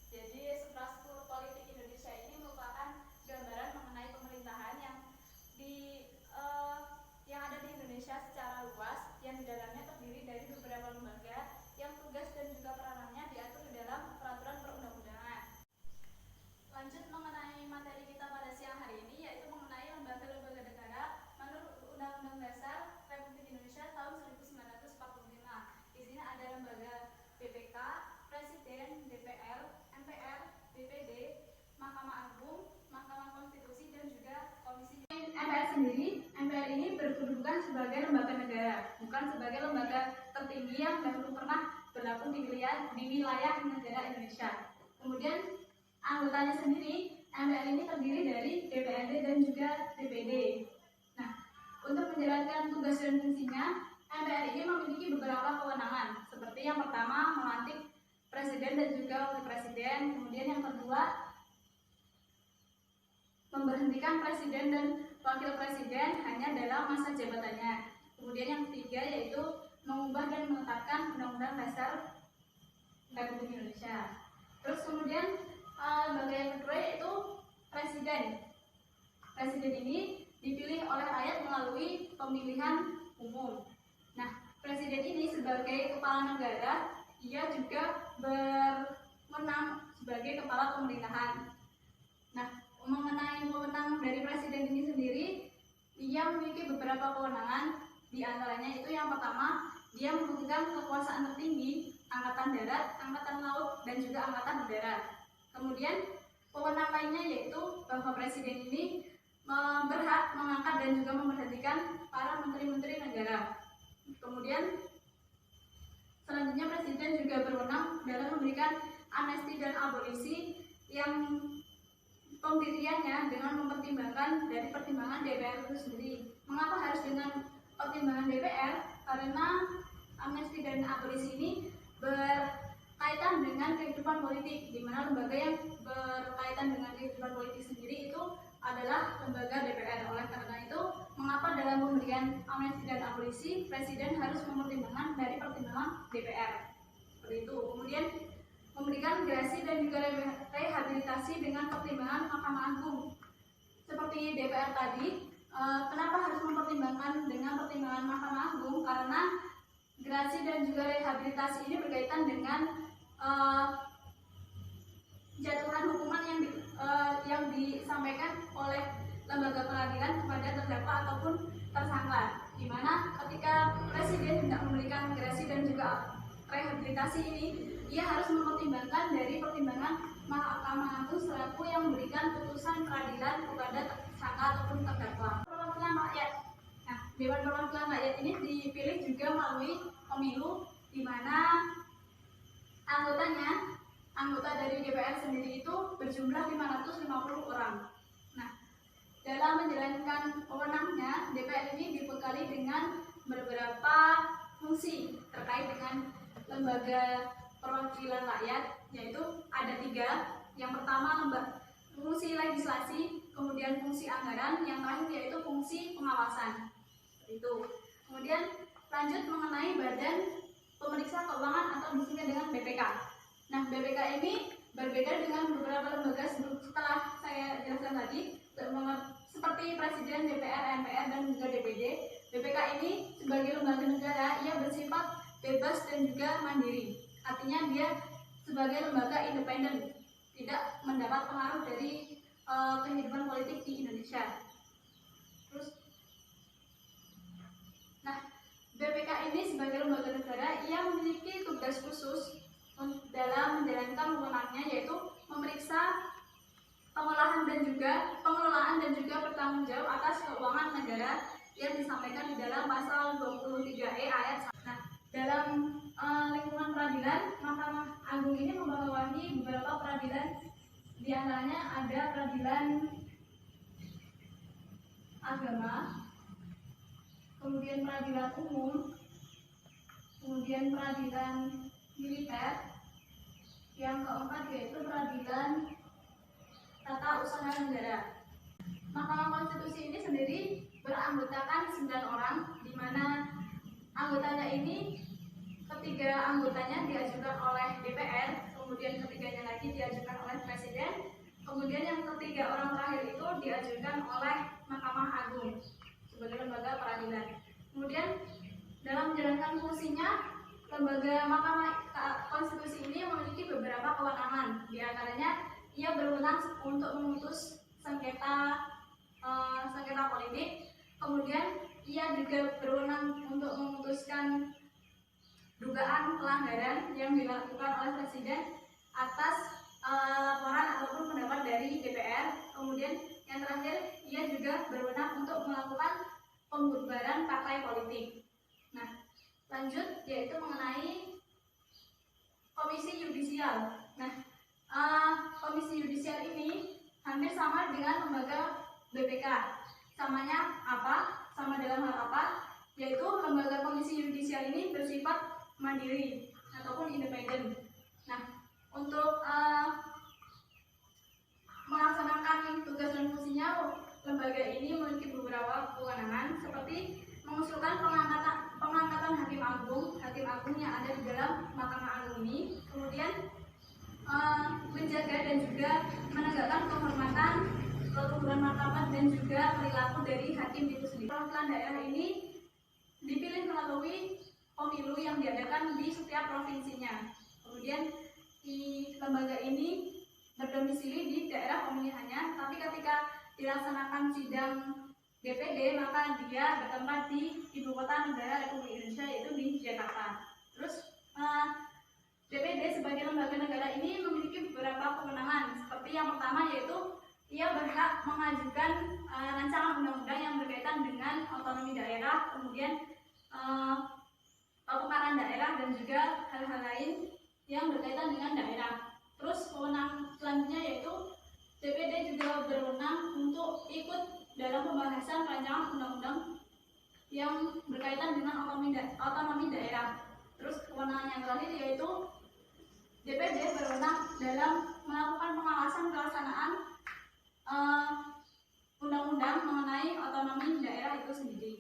Jadi infrastruktur politik Indonesia ini merupakan gambaran mengenai pemerintahan yang ada di Indonesia secara luas, yang di dalamnya terdiri dari beberapa lembaga yang tugas dan juga peranannya diatur di dalam peraturan perundang-undangan. Lanjut mengenai materi kita pada siang hari ini, yaitu mengenai lembaga-lembaga negara menurut Undang-Undang Dasar Republik Indonesia tahun 1945. Di sini ada lembaga BPK, Presiden, DPR, MPR, DPD, Mahkamah Agung, Mahkamah Konstitusi, dan juga Komisi. MPR sendiri, MPR ini berkedudukan sebagai lembaga negara, bukan sebagai lembaga tertinggi yang dahulu pernah berlaku di wilayah negara Indonesia. Kemudian anggotanya sendiri, MPR ini terdiri dari DPRD dan juga DPD. Nah, untuk menjalankan tugas dan fungsinya, MPR ini memiliki beberapa kewenangan, seperti yang pertama melantik presiden dan juga wakil presiden, kemudian yang kedua memberhentikan presiden dan wakil presiden hanya dalam masa jabatannya. Kemudian yang ketiga yaitu mengubah dan menetapkan Undang-Undang Dasar Republik Indonesia. Terus kemudian lembaga yang kedua yaitu presiden. Presiden ini dipilih oleh rakyat melalui pemilihan umum. Nah, presiden ini sebagai kepala negara, ia juga berwenang sebagai kepala pemerintahan. Nah, mengenai wewenang dari presiden ini sendiri, ia memiliki beberapa kewenangan. Di antaranya itu yang pertama, dia memegang kekuasaan tertinggi angkatan darat, angkatan laut, dan juga angkatan udara. Kemudian wewenang lainnya yaitu bahwa presiden ini berhak mengangkat dan juga memberhentikan para menteri-menteri negara. Kemudian selanjutnya presiden juga berwenang dalam memberikan amnesti dan abolisi yang pemberiannya dengan mempertimbangkan dari pertimbangan DPR itu sendiri. Mengapa harus dengan pertimbangan DPR? Karena amnesti dan abolisi ini berkaitan dengan kehidupan politik, di mana lembaga yang berkaitan dengan kehidupan politik sendiri itu adalah lembaga DPR. Oleh karena itu, mengapa dalam pemberian amnesti dan abolisi presiden harus mempertimbangkan dari pertimbangan DPR? Seperti itu. Kemudian memberikan gerasi dan juga rehabilitasi dengan pertimbangan Mahkamah Agung. Seperti DPR tadi, kenapa harus mempertimbangkan dengan pertimbangan Mahkamah Agung? Karena gerasi dan juga rehabilitasi ini berkaitan dengan jatuhan hukuman yang disampaikan oleh lembaga peradilan kepada terdakwa ataupun tersangka, di mana ketika presiden tidak memberikan gerasi dan juga rehabilitasi ini, ia harus mempertimbangkan dari pertimbangan Mahkamah Agung selaku yang memberikan putusan peradilan kepada tersangka ataupun terdakwa. Perwakilan rakyat. Nah, Dewan Perwakilan Rakyat ini dipilih juga melalui pemilu, di mana anggota dari DPR sendiri itu berjumlah 550 orang. Nah, dalam menjalankan wewenangnya, DPR ini dibekali dengan beberapa fungsi terkait dengan lembaga perwakilan rakyat, yaitu ada 3. Yang pertama fungsi legislasi, kemudian fungsi anggaran, yang terakhir yaitu fungsi pengawasan. Itu. Kemudian lanjut mengenai Badan Pemeriksa Keuangan atau disingkat dengan BPK. Nah, BPK ini berbeda dengan beberapa lembaga setelah saya jelaskan tadi, seperti Presiden, DPR, MPR, dan juga DPD. BPK ini sebagai lembaga negara, ia bersifat bebas dan juga mandiri. Artinya dia sebagai lembaga independen, tidak mendapat pengaruh dari kehidupan politik di Indonesia. BPK ini sebagai lembaga negara, ia memiliki tugas khusus dalam menjalankan wewenangnya, yaitu memeriksa pengelolaan dan juga bertanggung jawab atas keuangan negara yang disampaikan di dalam pasal 23E ayat 1. Nah, dalam lingkungan peradilan, Mahkamah Agung ini membawahi beberapa peradilan, di antaranya ada peradilan agama, kemudian peradilan umum, kemudian peradilan militer, yang keempat yaitu peradilan tata usaha negara. Mahkamah Konstitusi ini sendiri beranggotakan 9 orang, di mana anggotanya ini ketiga anggotanya diajukan oleh DPR, kemudian ketiganya lagi diajukan oleh Presiden, kemudian yang ketiga orang terakhir itu diajukan oleh Mahkamah Agung sebagai lembaga peradilan. Kemudian dalam menjalankan fungsinya, lembaga Mahkamah Konstitusi ini memiliki beberapa kewenangan. Di antaranya, ia berwenang untuk memutus sengketa politik. Kemudian, ia juga berwenang untuk memutuskan dugaan pelanggaran yang dilakukan oleh Presiden atas laporan ataupun pendapat dari DPR. Kemudian, yang terakhir, ia juga berwenang untuk melakukan pembubaran partai politik. Nah, lanjut yaitu mengenai Komisi Yudisial. Nah, Komisi Yudisial ini hampir sama dengan lembaga BPK. Samanya apa? Sama dalam hal apa? Yaitu lembaga Komisi Yudisial ini bersifat mandiri ataupun independen. Nah, untuk melaksanakan tugas dan fungsinya, lembaga ini memiliki beberapa kewenangan seperti mengusulkan pengangkatan hakim agung yang ada di dalam Mahkamah Agung ini, kemudian menjaga dan juga menegakkan kehormatan, keluhuran martabat dan juga perilaku dari hakim itu sendiri. Perwakilan daerah ini dipilih melalui pemilu yang diadakan di setiap provinsinya. Kemudian di lembaga ini berdomisili di daerah pemilihannya, tapi ketika dilaksanakan sidang DPD maka dia bertempat di ibu kota negara Republik Indonesia, yaitu di Jakarta. Terus DPD sebagai lembaga negara ini memiliki beberapa kewenangan. Seperti yang pertama yaitu ia berhak mengajukan rancangan undang-undang yang berkaitan dengan otonomi daerah, kemudian pemekaran daerah dan juga hal-hal lain yang berkaitan dengan daerah. Terus kewenangan selanjutnya yaitu DPD juga berwenang untuk ikut dalam pembahasan rancangan undang-undang yang berkaitan dengan otonomi daerah. Terus kewenangan yang terakhir yaitu DPD berwenang dalam melakukan pengawasan pelaksanaan undang-undang mengenai otonomi daerah itu sendiri.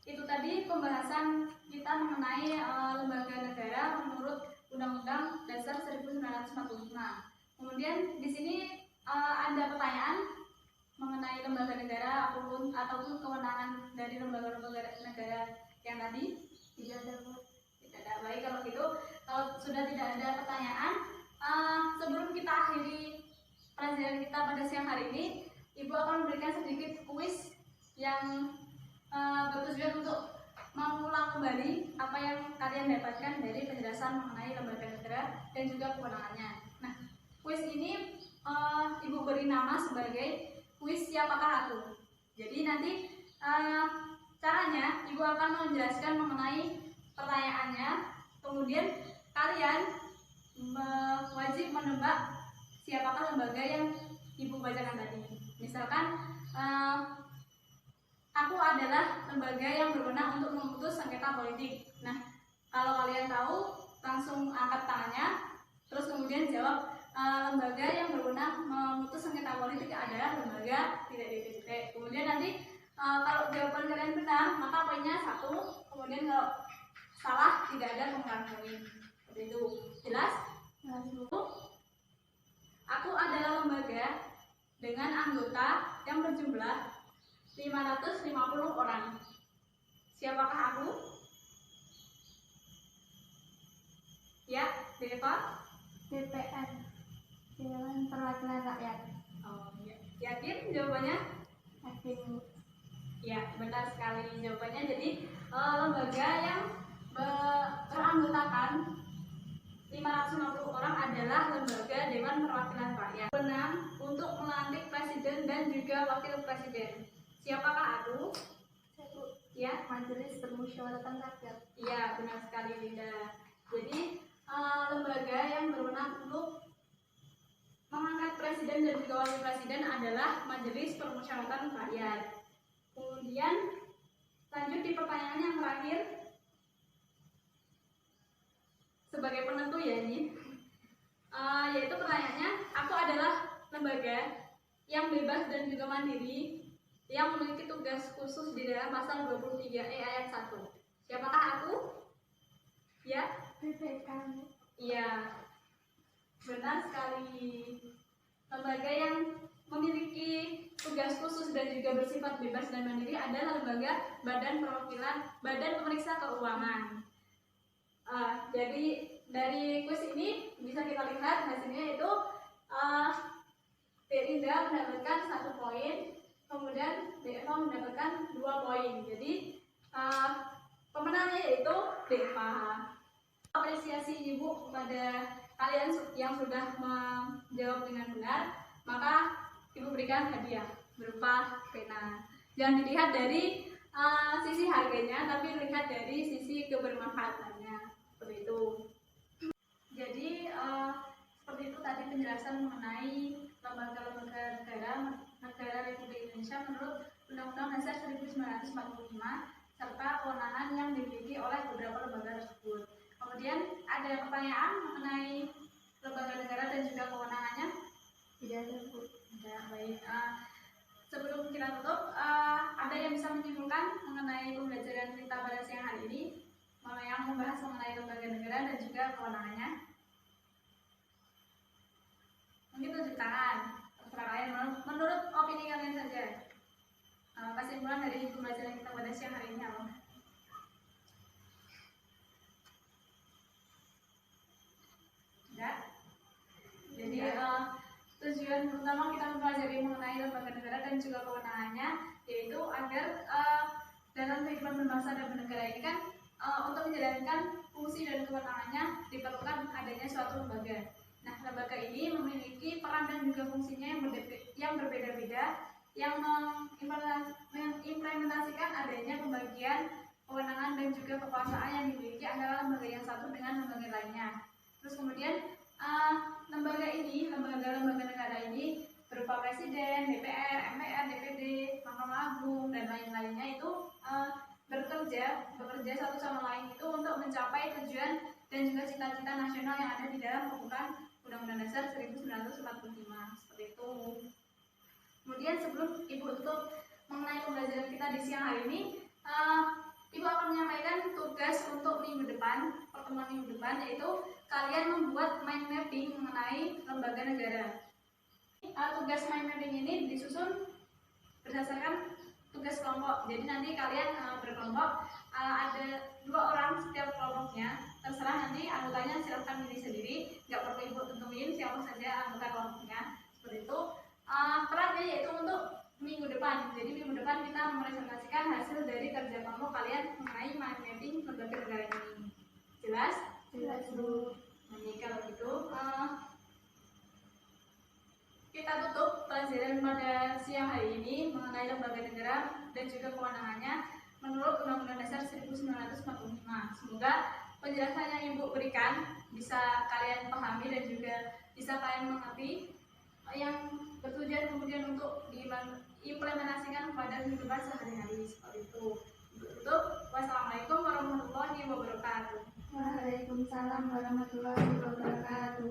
Itu tadi pembahasan kita mengenai lembaga negara menurut Undang-Undang Dasar 1945. Kemudian di sini ada pertanyaan mengenai lembaga negara ataupun kewenangan dari lembaga-lembaga negara yang tadi. Tidak ada. Baik, kalau gitu, kalau sudah tidak ada pertanyaan, sebelum kita akhiri pelajaran kita pada siang hari ini, Ibu akan memberikan sedikit kuis yang bertujuan untuk mengulang kembali apa yang kalian dapatkan dari penjelasan mengenai lembaga negara dan juga kewenangannya. Nah, kuis ini Ibu beri nama sebagai kuis siapakah aku. Jadi nanti caranya Ibu akan menjelaskan mengenai pertanyaannya, kemudian kalian wajib menebak siapakah lembaga yang Ibu bacakan tadi. Misalkan aku adalah lembaga yang berwenang untuk memutus sengketa politik. Nah, kalau kalian tahu, langsung angkat tangannya, terus kemudian jawab lembaga yang berwenang memutus sengketa politik adalah lembaga tidak. Kemudian nanti kalau jawaban kalian benar, maka poinnya 1. Kemudian kalau salah, tidak ada pengurangan poin. Seperti itu. Jelas? Aku adalah lembaga dengan anggota yang berjumlah 550 orang. Siapakah aku? Ya, Deva? DPR, Dewan Perwakilan Rakyat. Oh, ya. Yakin jawabannya? Yakin. Ya, benar sekali jawabannya. Jadi lembaga yang beranggotakan 550 orang adalah lembaga Dewan Perwakilan Rakyat. Benang untuk melantik presiden dan juga wakil presiden. Siapakah aku? Ya, Majelis Permusyawaratan Rakyat. iya, benar sekali Linda. Jadi lembaga yang berwenang untuk mengangkat presiden dan juga wakil presiden adalah Majelis Permusyawaratan Rakyat. Kemudian lanjut di pertanyaan yang terakhir sebagai penentu ya ini, yaitu pertanyaannya, aku adalah lembaga yang bebas dan juga mandiri yang memiliki tugas khusus di dalam pasal 23E ayat 1. Siapakah aku? Ya? BPK. Iya. Benar sekali. Lembaga yang memiliki tugas khusus dan juga bersifat bebas dan mandiri adalah lembaga Badan Pemeriksa Keuangan. Jadi dari kuis ini bisa kita lihat hasilnya itu Rinda mendapatkan 1 poin, kemudian Deva mendapatkan 2 poin. Jadi pemenangnya yaitu Deva. Apresiasi Ibu kepada kalian yang sudah menjawab dengan benar, maka Ibu berikan hadiah berupa pena. Jangan dilihat dari sisi harganya, tapi dilihat dari sisi kebermanfaatannya. Seperti itu. Jadi seperti itu tadi penjelasan mengenai lembaga-lembaga negara Republik Indonesia menurut Undang-Undang Dasar 1945 serta kewenangan yang dimiliki oleh beberapa lembaga tersebut. Kemudian ada pertanyaan mengenai lembaga negara dan juga kewenangannya? Tidak ada, Bu. Tidak, baik. Sebelum kita tutup, ada yang bisa menyimpulkan mengenai pembelajaran kita pada siang hari ini, yang membahas mengenai lembaga negara dan juga kewenangannya? Mungkin tunjuk tangan, terserah kalian, menurut opini kalian saja. Kesimpulan dari pembelajaran kita pada siang hari ini apa? Tidak. Jadi tujuan utama kita mempelajari mengenai lembaga negara dan juga kewenangannya yaitu agar dalam kehidupan berbangsa dan bernegara ini kan untuk menjalankan fungsi dan kewenangannya diperlukan adanya suatu lembaga. Nah, lembaga ini memiliki peran dan juga fungsinya yang berbeda-beda, yang mengimplementasikan adanya pembagian kewenangan dan juga kekuasaan yang dimiliki antara lembaga yang satu dengan lembaga lainnya. Terus kemudian lembaga-lembaga negara ini berupa presiden, DPR, MPR, DPD, Mahkamah Agung dan lain-lainnya itu bekerja satu sama lain itu untuk mencapai tujuan dan juga cita-cita nasional yang ada di dalam pembukaan Undang-Undang Dasar 1945. Seperti itu. Kemudian sebelum Ibu tutup mengenai pembelajaran kita di siang hari ini, Ibu akan menyampaikan tugas untuk minggu depan, pertemuan minggu depan, yaitu kalian membuat mind mapping mengenai lembaga negara. Tugas mind mapping ini disusun berdasarkan tugas kelompok. Jadi nanti kalian berkelompok, ada 2 orang setiap kelompoknya. Terserah nanti anggotanya silahkan pilih sendiri, nggak perlu Ibu tentuin siapa saja anggota kelompoknya. Seperti itu. Perannya yaitu untuk minggu depan. Jadi minggu depan kita merepresentasikan hasil dari kerja kelompok kalian mengenai mind mapping lembaga negara ini. Jelas? Jelas, Bu. Nah, kalau gitu kita tutup pelajaran pada siang hari ini mengenai lembaga negara dan juga kewenangannya menurut Undang-Undang Dasar 1945. Semoga penjelasan yang Ibu berikan bisa kalian pahami dan juga bisa kalian mengerti, yang bertujuan kemudian untuk diimplementasikan pada kehidupan sehari-hari. Seperti itu. Tutup. Wassalamualaikum warahmatullahi wabarakatuh. Waalaikumsalam warahmatullahi wabarakatuh.